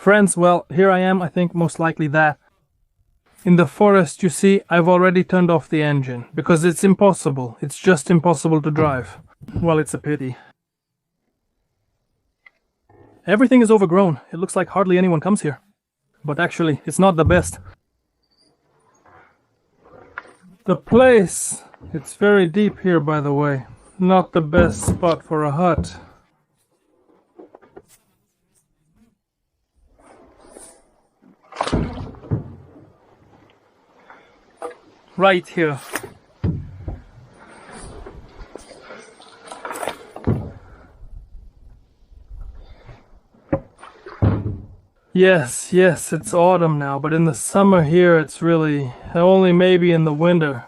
Friends, well, here I am, I think most likely that. In the forest, you see, I've already turned off the engine, because it's impossible. It's just impossible to drive. Well, it's a pity. Everything is overgrown. It looks like hardly anyone comes here. But actually, it's not the best. The place, it's very deep here, by the way. Not the best spot for a hut. Right here. Yes, it's autumn now, but in the summer here it's really only maybe in the winter.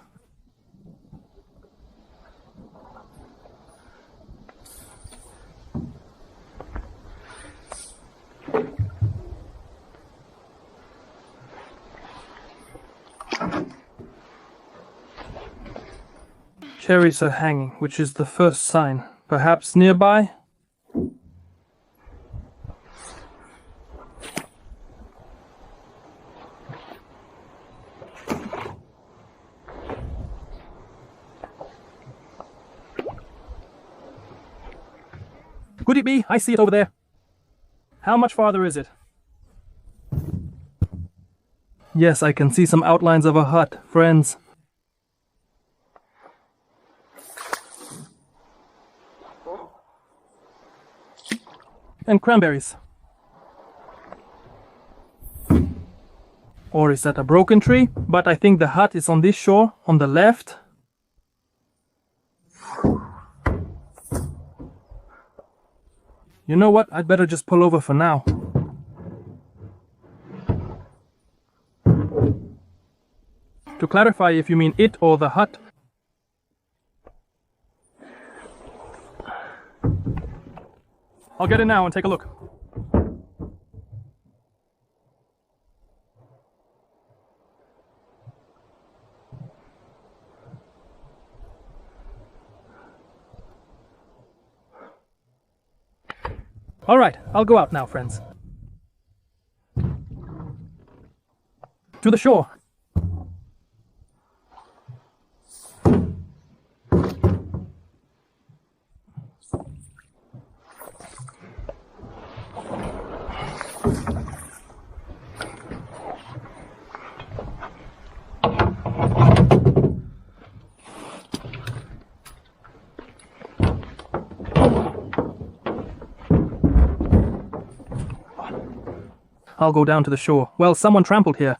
Cherries are hanging, which is the first sign. Perhaps nearby? Could it be? I see it over there. How much farther is it? Yes, I can see some outlines of a hut, friends. And cranberries. Or is that a broken tree? But I think the hut is on this shore, on the left. You know what? I'd better just pull over for now. To clarify if you mean it or the hut. I'll get in now and take a look. All right, I'll go out now, friends. To the shore. I'll go down to the shore. Well, someone trampled here.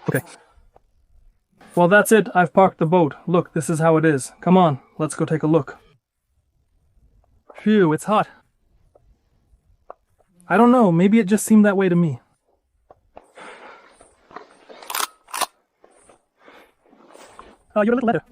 Okay. Well, that's it. I've parked the boat. Look, this is how it is. Come on, let's go take a look. Phew, it's hot. I don't know, maybe it just seemed that way to me. Your little letter.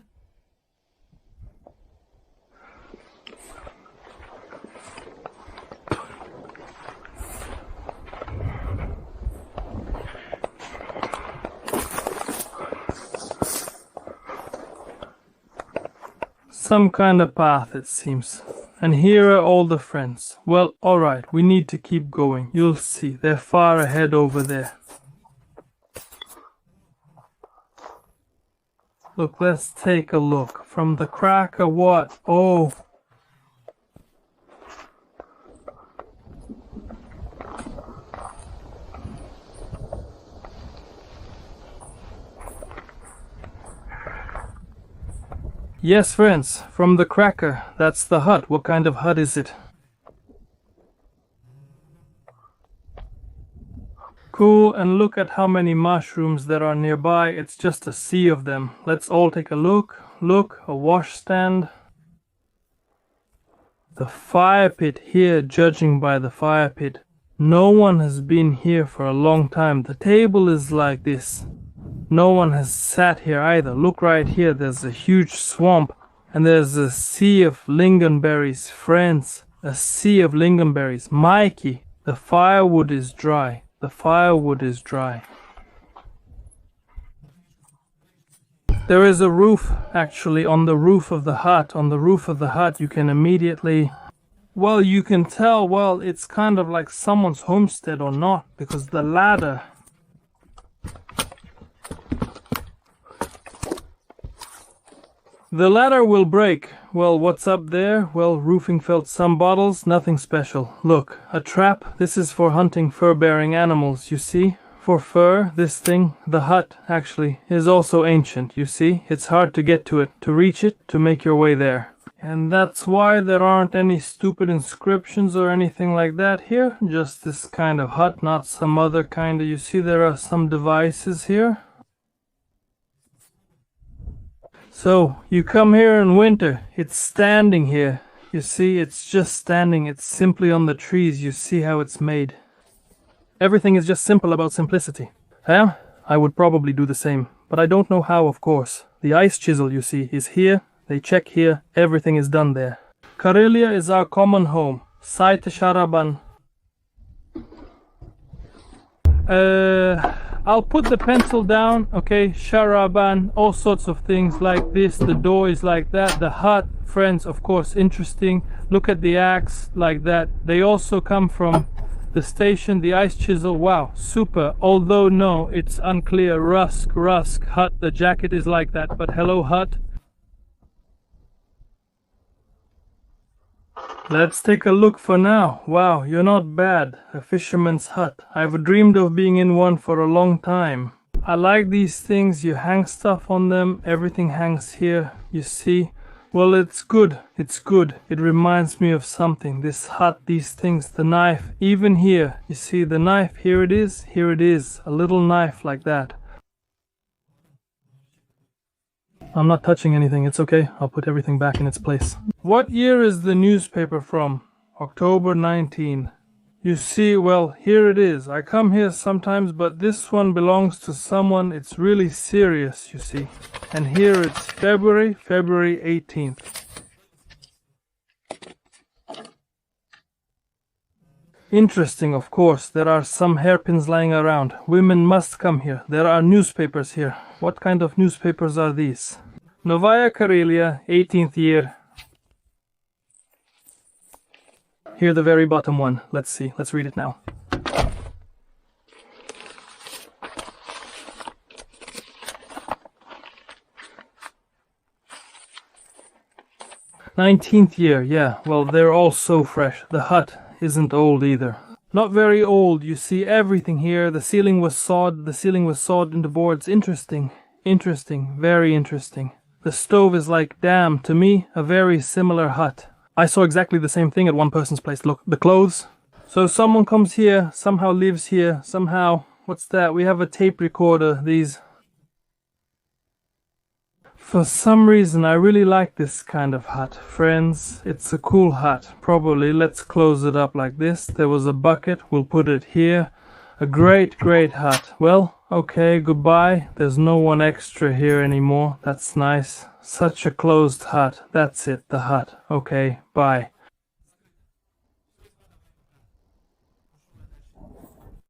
Some kind of path, it seems. And here are all the friends. Well, alright, we need to keep going. You'll see, they're far ahead over there. Look, let's take a look. From the crack or what? Oh. Yes, friends, from the cracker. That's the hut. What kind of hut is it? Cool, and look at how many mushrooms there are nearby. It's just a sea of them. Let's all take a look. Look, a washstand. The fire pit here, judging by the fire pit. No one has been here for a long time. The table is like this. No one has sat here either. Look right here, there's a huge swamp. And there's a sea of lingonberries. Friends, a sea of lingonberries. Mikey, the firewood is dry. The firewood is dry. There is a roof, actually, on the roof of the hut. On the roof of the hut, you can immediately... Well, you can tell, well, it's kind of like someone's homestead or not, because the ladder... The ladder will break. Well, what's up there? Well, roofing felt some bottles, nothing special. Look, a trap. This is for hunting fur-bearing animals, you see? For fur, this thing, the hut, actually, is also ancient, you see? It's hard to get to it, to reach it, to make your way there. And that's why there aren't any stupid inscriptions or anything like that here. Just this kind of hut, not some other kind of... You see, there are some devices here. So, you come here in winter, it's standing here. You see, it's just standing, it's simply on the trees. You see how it's made. Everything is just simple about simplicity. Yeah, I would probably do the same, but I don't know how, of course. The ice chisel, you see, is here, they check here, everything is done there. Karelia is our common home. Saite Sharaban. I'll put the pencil down, okay, Sharaban, all sorts of things like this, the door is like that, the hut, friends, of course, interesting. Look at the axe, like that. They also come from the station, the ice chisel, wow, super. Although, no, it's unclear, Rusk, hut, the jacket is like that, but hello, hut. Let's take a look for now. Wow, you're not bad. A fisherman's hut. I've dreamed of being in one for a long time. I like these things. You hang stuff on them. Everything hangs here. You see? Well, it's good. It's good. It reminds me of something. This hut, these things, the knife. Even here. You see the knife? Here it is. Here it is. A little knife like that. I'm not touching anything, it's okay. I'll put everything back in its place. What year is the newspaper from? October 19. You see, well, here it is. I come here sometimes, but this one belongs to someone. It's really serious, you see. And here it's February 18th. Interesting, of course. There are some hairpins lying around. Women must come here. There are newspapers here. What kind of newspapers are these? Novaya Karelia, 18th year. Here, the very bottom one. Let's see. Let's read it now. "19th year, yeah. Well, they're all so fresh. The hut isn't old either. Not very old, you see everything here. The ceiling was sawed into boards. Interesting, very interesting. The stove is like, damn, to me, a very similar hut. I saw exactly the same thing at one person's place. Look, the clothes. So someone comes here, somehow lives here, somehow, what's that? We have a tape recorder, these. For some reason, I really like this kind of hut. Friends, it's a cool hut. Probably, let's close it up like this. There was a bucket, we'll put it here. A great hut. Well, okay, goodbye. There's no one extra here anymore. That's nice. Such a closed hut. That's it, the hut. Okay, bye.